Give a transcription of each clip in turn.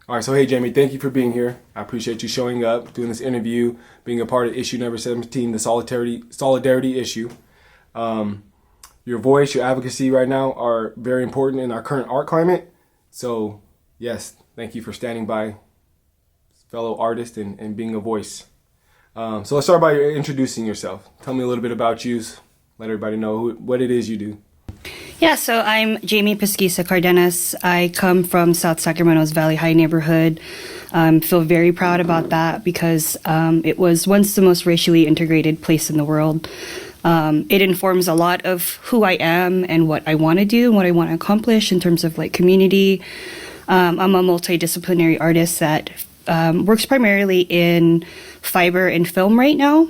All right, so hey, Jamie, thank you for being here. I appreciate you showing up, doing this interview, being a part of issue number 17, the solidarity issue. Your voice, your advocacy right now are very important in our current art climate. So, yes, thank you for standing by fellow artists and being a voice. So let's start by introducing yourself. Tell me a little bit about you. Let everybody know what it is you do. Yeah, so I'm Jamie Pesquiza Cardenas. I come from South Sacramento's Valley High neighborhood. Feel very proud about that because it was once the most racially integrated place in the world. It informs a lot of who I am and what I want to do and what I want to accomplish in terms of like community. I'm a multidisciplinary artist that works primarily in fiber and film right now.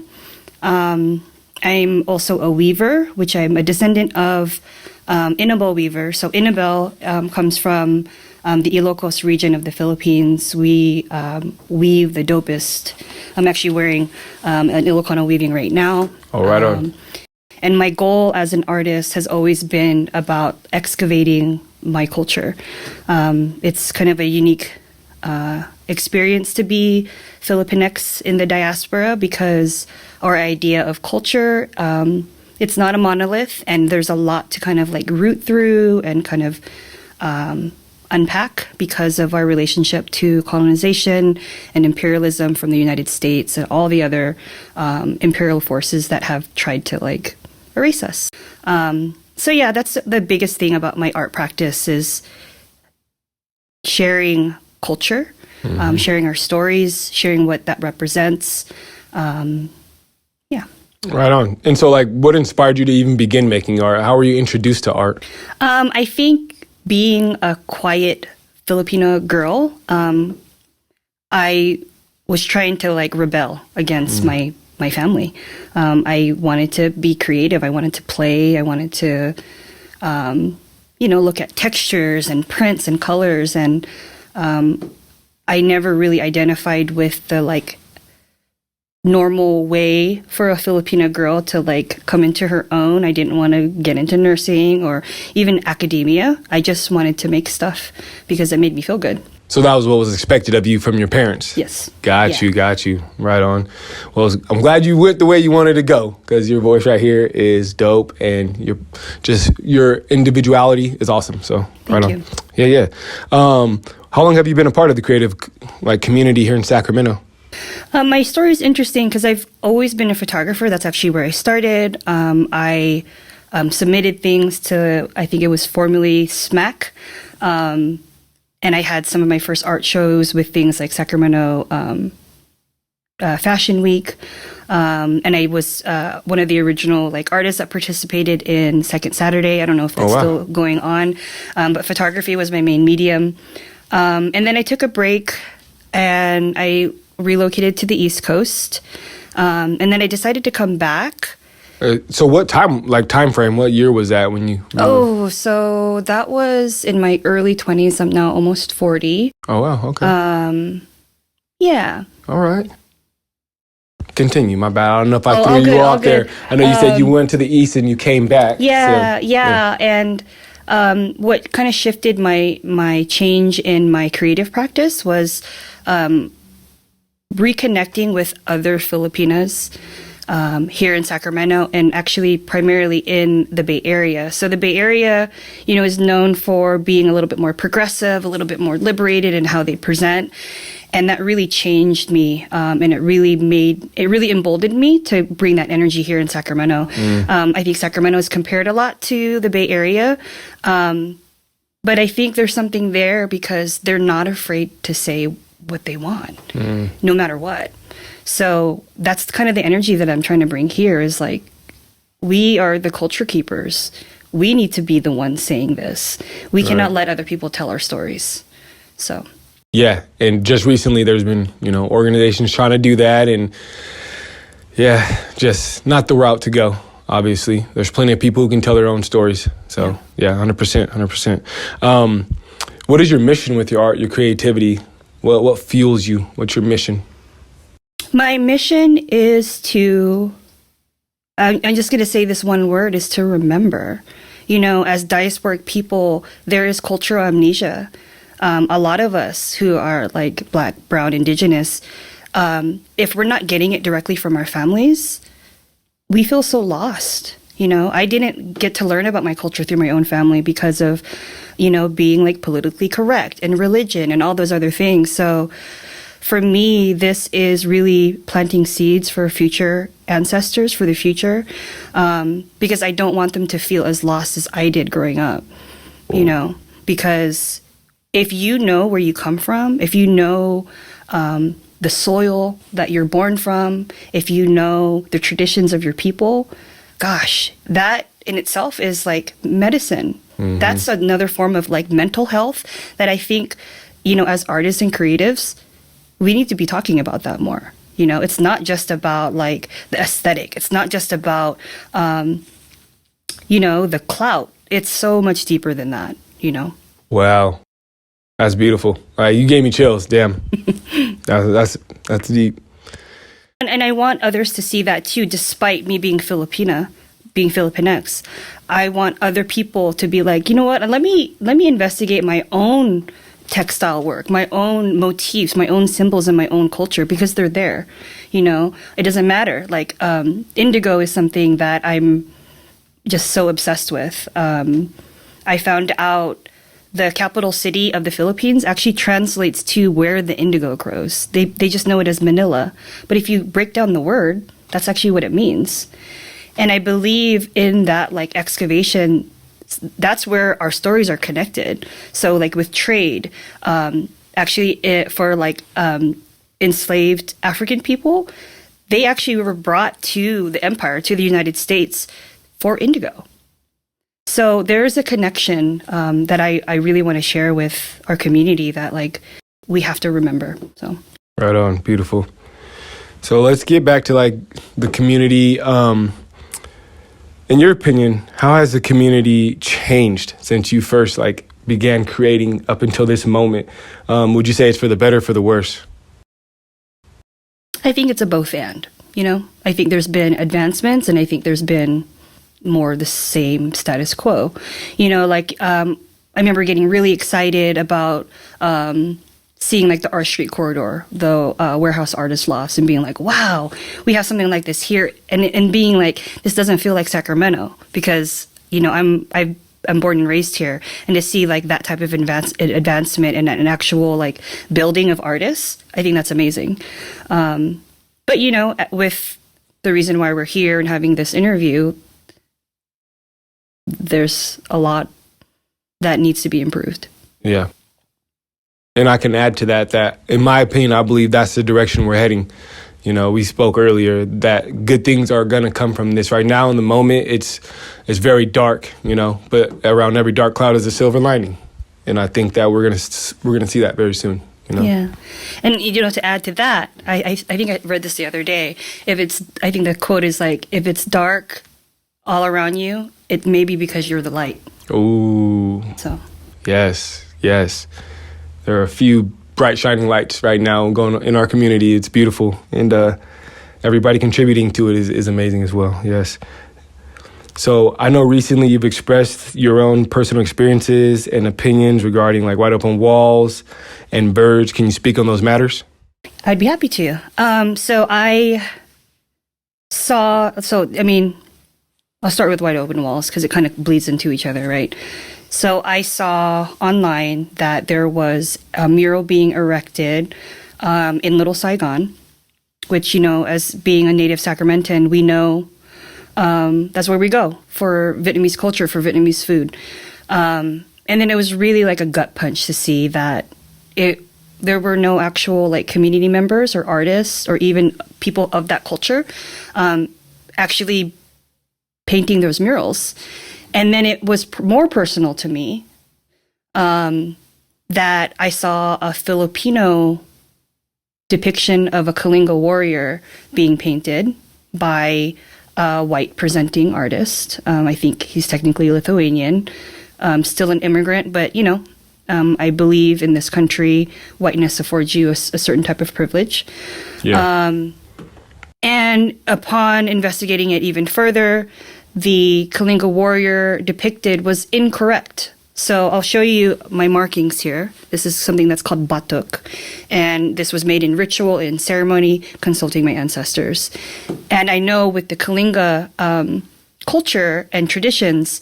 I'm also a weaver, which I'm a descendant of Inabel weaver. So Inabel comes from the Ilocos region of the Philippines. We weave the dopest. I'm actually wearing an Ilocano weaving right now. Oh, right on. And my goal as an artist has always been about excavating my culture. It's kind of a unique experience to be Filipinx in the diaspora because our idea of culture, it's not a monolith, and there's a lot to kind of like root through and kind of unpack because of our relationship to colonization and imperialism from the United States and all the other imperial forces that have tried to like erase us. So yeah, that's the biggest thing about my art practice is sharing culture, sharing our stories, sharing what that represents. Yeah. Right on. And so, like, what inspired you to even begin making art? How were you introduced to art? I think being a quiet Filipino girl, I was trying to like rebel against my family. I wanted to be creative. I wanted to play. I wanted to, look at textures and prints and colors. And I never really identified with the like normal way for a Filipina girl to like come into her own. I didn't want to get into nursing or even academia. I just wanted to make stuff because it made me feel good. So that was what was expected of you from your parents? Yes. Got you. Right on. Well, I'm glad you went the way you wanted to go because your voice right here is dope and your individuality is awesome. So Thank you. Yeah. How long have you been a part of the creative like community here in Sacramento? My story is interesting because I've always been a photographer. That's actually where I started. I submitted things to, I think it was formerly SMAC. And I had some of my first art shows with things like Sacramento Fashion Week. And I was one of the original like artists that participated in Second Saturday. I don't know if that's still going on. But photography was my main medium. And then I took a break and I relocated to the East Coast. And then I decided to come back. So what time frame, what year was that when you... Oh, so that was in my early 20s. I'm now almost 40. Oh, wow. Okay. Yeah. All right. Continue. My bad. I don't know if I threw you off there. I know you said you went to the East and you came back. Yeah. And what kind of shifted my change in my creative practice was reconnecting with other Filipinas here in Sacramento and actually primarily in the Bay Area. So the Bay Area, is known for being a little bit more progressive, a little bit more liberated in how they present. And that really changed me. And it really emboldened me to bring that energy here in Sacramento. I think Sacramento is compared a lot to the Bay Area. But I think there's something there because they're not afraid to say what they want, no matter what. So that's kind of the energy that I'm trying to bring here is like, we are the culture keepers. We need to be the ones saying this. We cannot let other people tell our stories. So. Yeah. And just recently there's been, organizations trying to do that and just not the route to go. Obviously, there's plenty of people who can tell their own stories. So 100%. What is your mission with your art, your creativity? What fuels you? What's your mission? My mission is to, I'm just going to say this one word, is to remember. As diasporic people, there is cultural amnesia. A lot of us who are like Black, Brown, Indigenous, if we're not getting it directly from our families, we feel so lost. I didn't get to learn about my culture through my own family because of, being like politically correct and religion and all those other things. So for me, this is really planting seeds for future ancestors, for the future, because I don't want them to feel as lost as I did growing up, because if you know where you come from, if you know the soil that you're born from, if you know the traditions of your people, gosh, that in itself is like medicine. Mm-hmm. That's another form of like mental health that I think, as artists and creatives, we need to be talking about that more. It's not just about like the aesthetic. It's not just about, the clout. It's so much deeper than that, Wow. That's beautiful. You gave me chills. Damn. That's deep. And I want others to see that too, despite me being Filipina, being Filipinx. I want other people to be like, you know what? Let me investigate my own textile work, my own motifs, my own symbols in my own culture, because they're there. It doesn't matter. Like indigo is something that I'm just so obsessed with. I found out the capital city of the Philippines actually translates to where the indigo grows. They just know it as Manila. But if you break down the word, that's actually what it means. And I believe in that like excavation, that's where our stories are connected. So like with trade, for like enslaved African people, they actually were brought to the empire, to the United States for indigo. So there's a connection that I really want to share with our community that like we have to remember. So right on, beautiful. So let's get back to like the community. In your opinion, how has the community changed since you first like began creating up until this moment? Would you say it's for the better, or for the worse? I think it's a both and. I think there's been advancements, and I think there's been more the same status quo. I remember getting really excited about seeing like the R Street corridor, the warehouse artist lofts, and being like, wow, we have something like this here, and being like, this doesn't feel like Sacramento, because I'm born and raised here, and to see like that type of advancement and an actual like building of artists, I think that's amazing. But with the reason why we're here and having this interview, there's a lot that needs to be improved. Yeah. And I can add to that in my opinion, I believe that's the direction we're heading. We spoke earlier that good things are going to come from this. Right now in the moment, it's very dark, but around every dark cloud is a silver lining. And I think that we're going to see that very soon. Yeah. And, to add to that, I think I read this the other day. I think the quote is like, if it's dark all around you, it may be because you're the light. Ooh. So. Yes. There are a few bright shining lights right now going on in our community. It's beautiful. And everybody contributing to it is amazing as well. Yes. So I know recently you've expressed your own personal experiences and opinions regarding like white open walls and birds. Can you speak on those matters? I'd be happy to. I'll start with wide open walls because it kind of bleeds into each other, right? So I saw online that there was a mural being erected in Little Saigon, which, as being a native Sacramentan, we know that's where we go for Vietnamese culture, for Vietnamese food. And then it was really like a gut punch to see that there were no actual like community members or artists or even people of that culture actually painting those murals. And then it was more personal to me that I saw a Filipino depiction of a Kalinga warrior being painted by a white presenting artist. I think he's technically Lithuanian, still an immigrant, but I believe in this country, whiteness affords you a certain type of privilege. Yeah. And upon investigating it even further, the Kalinga warrior depicted was incorrect. So I'll show you my markings here. This is something that's called batuk. And this was made in ritual, in ceremony, consulting my ancestors. And I know with the Kalinga culture and traditions,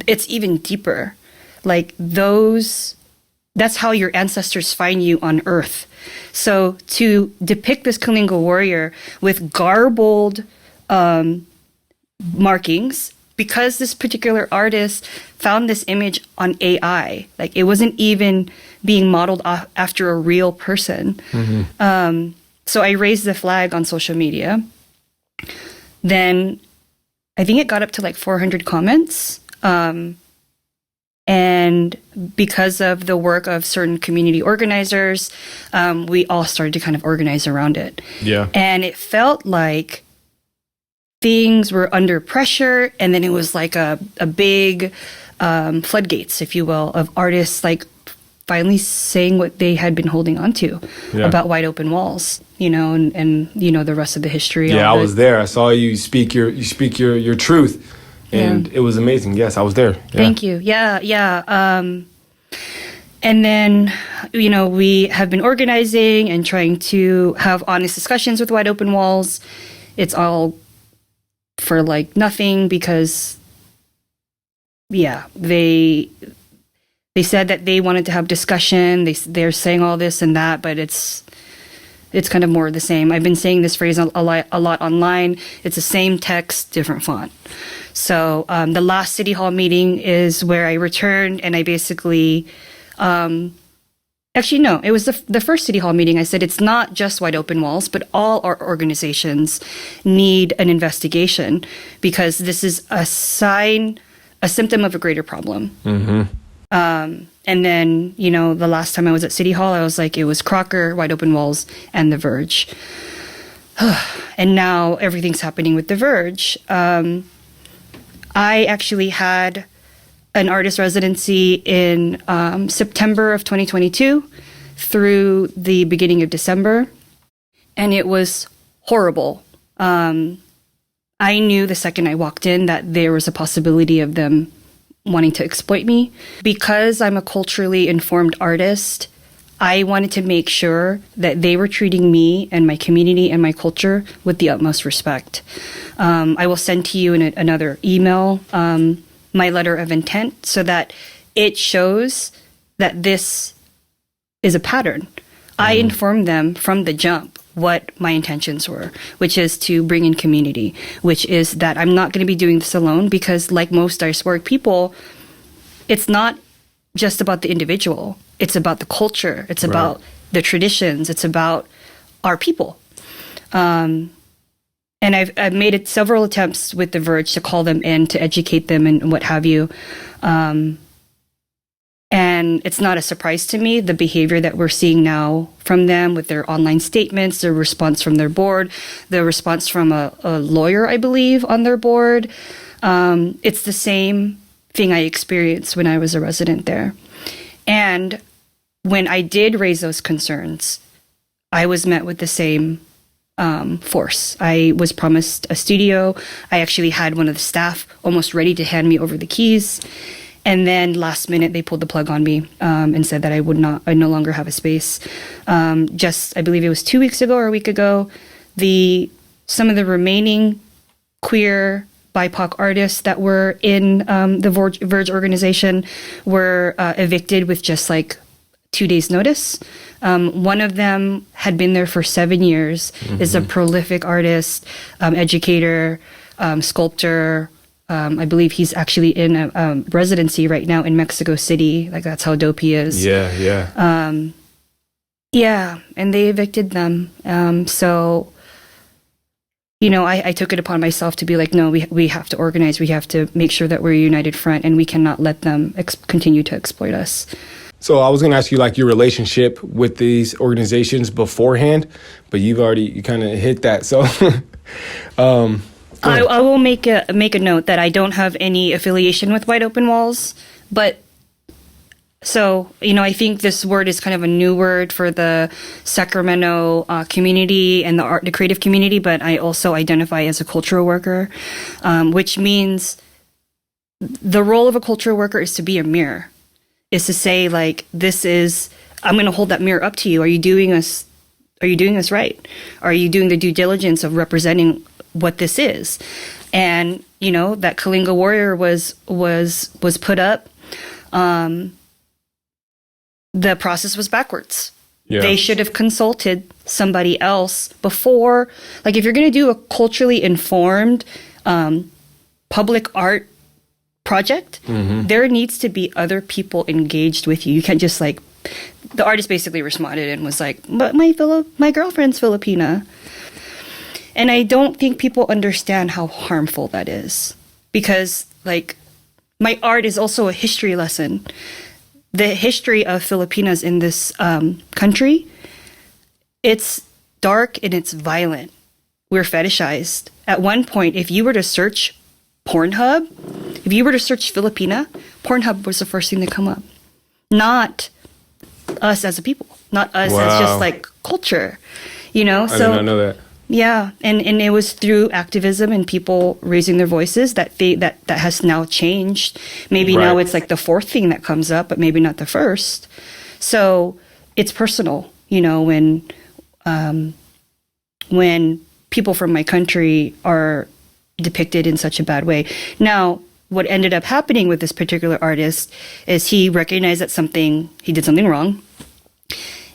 it's even deeper. Like that's how your ancestors find you on earth. So to depict this Kalinga warrior with garbled markings, because this particular artist found this image on AI, like it wasn't even being modeled after a real person. So I raised the flag on social media. Then I think it got up to like 400 comments. And because of the work of certain community organizers, we all started to kind of organize around it. Yeah. And it felt like things were under pressure, and then it was like a big floodgates, if you will, of artists like finally saying what they had been holding on to about wide open walls, and the rest of the history. Yeah, I was there. I saw you speak your truth, and it was amazing. Yes, I was there. Yeah. Thank you. Yeah. And then, we have been organizing and trying to have honest discussions with Wide Open Walls. It's all for like nothing because, they said that they wanted to have discussion. They're saying all this and that, but it's kind of more of the same. I've been saying this phrase a lot online. It's the same text, different font. So the last City Hall meeting is where I returned, and I basically, actually, no, it was the first City Hall meeting. I said it's not just Wide Open Walls, but all our organizations need an investigation because this is a symptom of a greater problem. And then, the last time I was at City Hall, I was like, it was Crocker, Wide Open Walls, and The Verge. And now everything's happening with The Verge. I actually had an artist residency in September of 2022 through the beginning of December, and it was horrible. I knew the second I walked in that there was a possibility of them wanting to exploit me. Because I'm a culturally informed artist, I wanted to make sure that they were treating me and my community and my culture with the utmost respect. I will send to you in another email my letter of intent so that it shows that this is a pattern. I informed them from the jump what my intentions were, which is to bring in community, which is that I'm not going to be doing this alone because, like most diasporic people, it's not just about the individual. It's about the culture. It's about the traditions. It's about our people. And I've made several attempts with The Verge to call them in, to educate them and what have you. And it's not a surprise to me, the behavior that we're seeing now from them with their online statements, their response from their board, the response from a lawyer, I believe, on their board. It's the same thing I experienced when I was a resident there. And when I did raise those concerns, I was met with the same force. I was promised a studio. I actually had one of the staff almost ready to hand me over the keys. And then last minute, they pulled the plug on me and said that I no longer have a space. I believe it was 2 weeks ago or a week ago, some of the remaining queer BIPOC artists that were in the Verge organization were evicted with just like 2 days notice. One of them had been there for 7 years, is a prolific artist, educator, sculptor. I believe he's actually in a residency right now in Mexico City. Like, that's how dope he is. Yeah. And they evicted them. So, I took it upon myself to be like, no, we have to organize. We have to make sure that we're a united front, and we cannot let them continue to exploit us. So I was going to ask you, like, your relationship with these organizations beforehand, but you kind of hit that. So I will make a note that I don't have any affiliation with Wide Open Walls, but so, I think this word is kind of a new word for the Sacramento community and the creative community, but I also identify as a cultural worker, which means the role of a cultural worker is to be a mirror, is to say like, I'm going to hold that mirror up to you. Are you doing this right? Are you doing the due diligence of representing what this is? And, that Kalinga warrior was put up. The process was backwards. Yeah. They should have consulted somebody else before. Like, if you're going to do a culturally informed public art project, there needs to be other people engaged with you. You can't just like, the artist basically responded and was like, but my girlfriend's Filipina. And I don't think people understand how harmful that is, because like, my art is also a history lesson. The history of Filipinas in this country, it's dark and it's violent. We're fetishized. At one point, if you were to search Pornhub, if you were to search Filipina, Pornhub was the first thing to come up. Not us as a people, not us as just like culture, I did not know that. Yeah, and it was through activism and people raising their voices that has now changed. Maybe now it's like the fourth thing that comes up, but maybe not the first. So it's personal, when people from my country are depicted in such a bad way. Now, what ended up happening with this particular artist is he recognized that he did something wrong.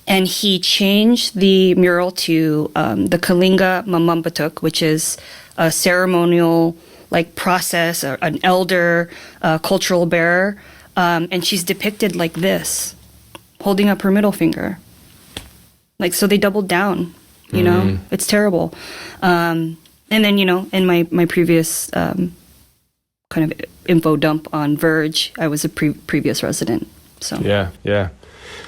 And he changed the mural to the Kalinga Mamambatuk, which is a ceremonial like process, or an elder, cultural bearer. And she's depicted like this, holding up her middle finger. Like, so they doubled down, it's terrible. And then, in my previous kind of info dump on Verge, I was a previous resident. So Yeah.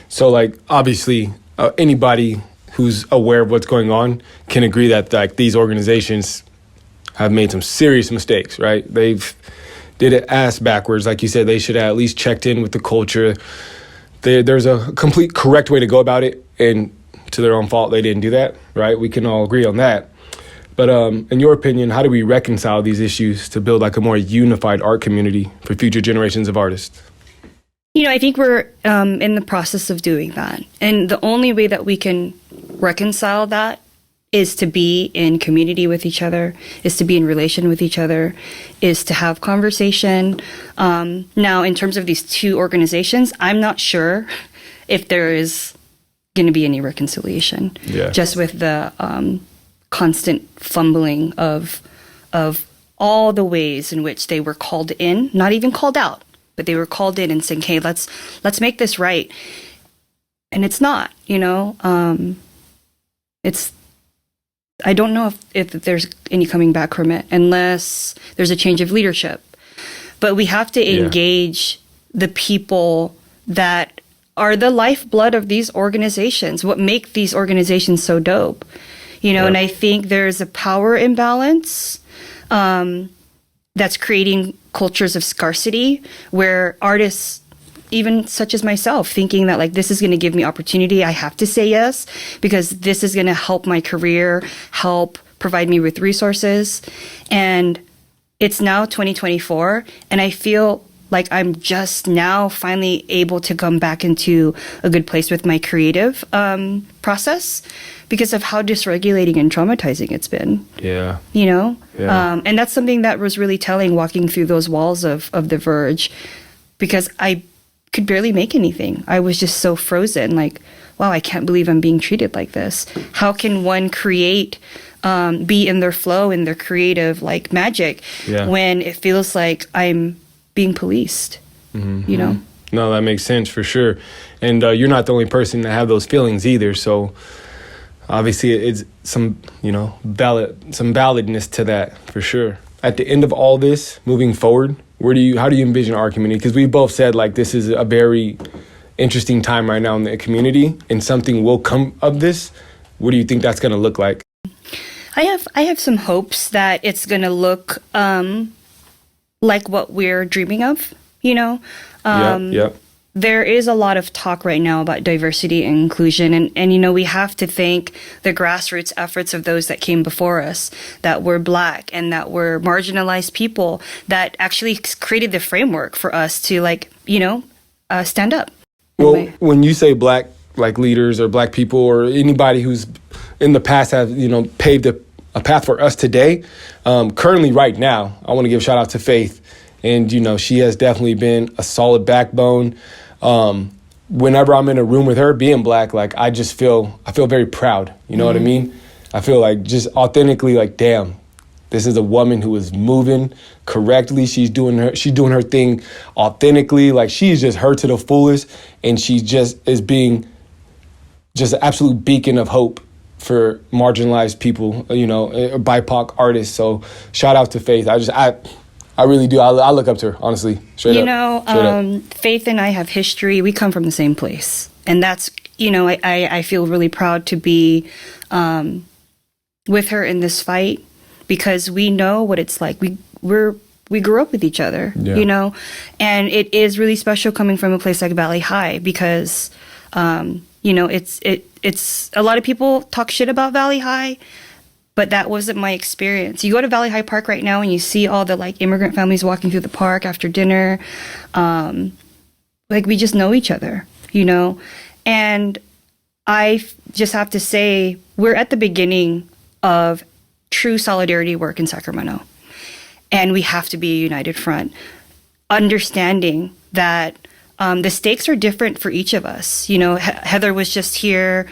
So, like, obviously, anybody who's aware of what's going on can agree that, like, these organizations have made some serious mistakes, right? They've did it ass backwards. Like you said, they should have at least checked in with the culture. There's a complete correct way to go about it, and to their own fault, they didn't do that, right? We can all agree on that. But in your opinion, how do we reconcile these issues to build, like, a more unified art community for future generations of artists? I think we're in the process of doing that. And the only way that we can reconcile that is to be in community with each other, is to be in relation with each other, is to have conversation. Now, in terms of these two organizations, I'm not sure if there is going to be any reconciliation. Yeah. Just with the constant fumbling of all the ways in which they were called in, not even called out, but they were called in and saying, hey, let's make this right. And it's not, I don't know if there's any coming back from it unless there's a change of leadership. But we have to engage the people that are the lifeblood of these organizations, what make these organizations so dope. And I think there's a power imbalance that's creating cultures of scarcity where artists, even such as myself, thinking that like, this is going to give me opportunity, I have to say yes, because this is going to help my career, help provide me with resources. And it's now 2024, and I feel like I'm just now finally able to come back into a good place with my creative process because of how dysregulating and traumatizing it's been. Yeah. And that's something that was really telling walking through those walls of The Verge, because I could barely make anything. I was just so frozen, like, wow, I can't believe I'm being treated like this. How can one create, be in their flow, in their creative like magic when it feels like I'm being policed, No, that makes sense for sure. And you're not the only person to have those feelings either. So obviously it's some validness to that for sure. At the end of all this, moving forward, how do you envision our community? Because we both said like this is a very interesting time right now in the community, and something will come of this. What do you think that's going to look like? I have some hopes that it's going to look like what we're dreaming of, Yep. there is a lot of talk right now about diversity and inclusion. And, you know, we have to thank the grassroots efforts of those that came before us, that were Black and that were marginalized people, that actually created the framework for us to, like, you know, stand up. Well, when you say Black, like, leaders or Black people or anybody who's in the past have, you know, paved a path for us today, currently right now, I want to give a shout out to Faith. And, you know, she has definitely been a solid backbone. Whenever I'm in a room with her, being Black, like, I feel very proud. You know what I mean? I feel like just authentically, like, damn, this is a woman who is moving correctly. She's doing her thing authentically. Like, she's just her to the fullest. And she just is being just an absolute beacon of hope for marginalized people, you know, BIPOC artists. So shout out to Faith. I really do. I look up to her, honestly. Straight up. Faith and I have history. We come from the same place. And that's, you know, I feel really proud to be with her in this fight, because we know what it's like. We grew up with each other, you know, and it is really special coming from a place like Valley High, because, you know, it's a lot of people talk shit about Valley High, but that wasn't my experience. You go to Valley High Park right now and you see all the, like, immigrant families walking through the park after dinner. Like, we just know each other, you know? And I just have to say, we're at the beginning of true solidarity work in Sacramento. And we have to be a united front, understanding that the stakes are different for each of us. You know, Heather was just here.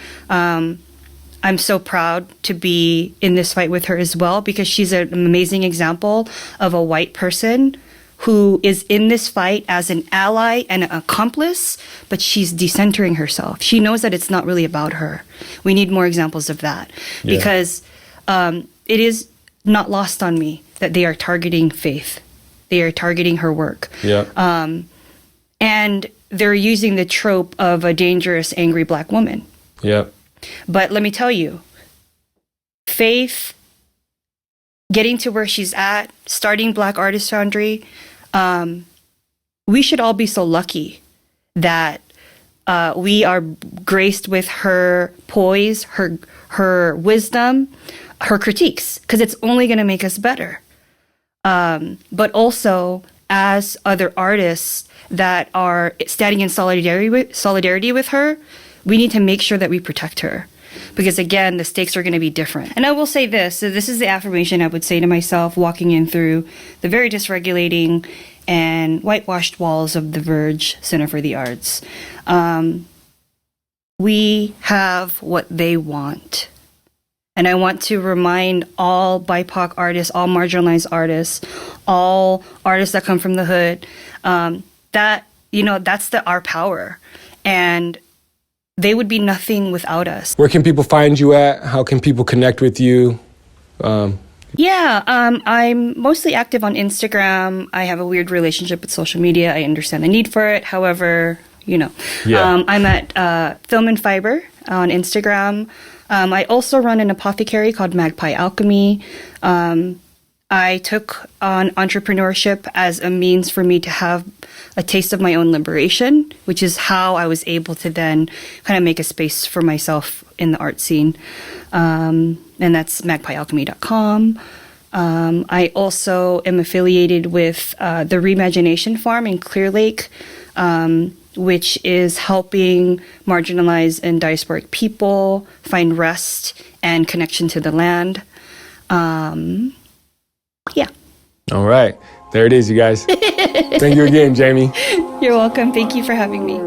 I'm so proud to be in this fight with her as well, because she's an amazing example of a white person who is in this fight as an ally and an accomplice, but she's decentering herself. She knows that it's not really about her. We need more examples of that, because it is not lost on me that they are targeting Faith. They are targeting her work. And they're using the trope of a dangerous, angry Black woman. But let me tell you, Faith getting to where she's at, starting Black Artist Foundry, we should all be so lucky that we are graced with her poise, her wisdom, her critiques, because it's only going to make us better. But also, as other artists that are standing in solidarity with her, we need to make sure that we protect her, because, again, the stakes are going to be different. And I will say this. So this is the affirmation I would say to myself walking in through the very dysregulating and whitewashed walls of the Verge Center for the Arts. We have what they want. And I want to remind all BIPOC artists, all marginalized artists, all artists that come from the hood, that, you know, that's our power. And they would be nothing without us. Where can people find you at? How can people connect with you? I'm mostly active on Instagram. I have a weird relationship with social media. I understand the need for it. However, you know, I'm at Film and Fiber on Instagram. I also run an apothecary called Magpie Alchemy. I took on entrepreneurship as a means for me to have a taste of my own liberation, which is how I was able to then kind of make a space for myself in the art scene. And that's magpiealchemy.com. I also am affiliated with the Reimagination Farm in Clear Lake, which is helping marginalized and diasporic people find rest and connection to the land. All right. There it is, you guys. Thank you again, Jamie. You're welcome. Thank you for having me.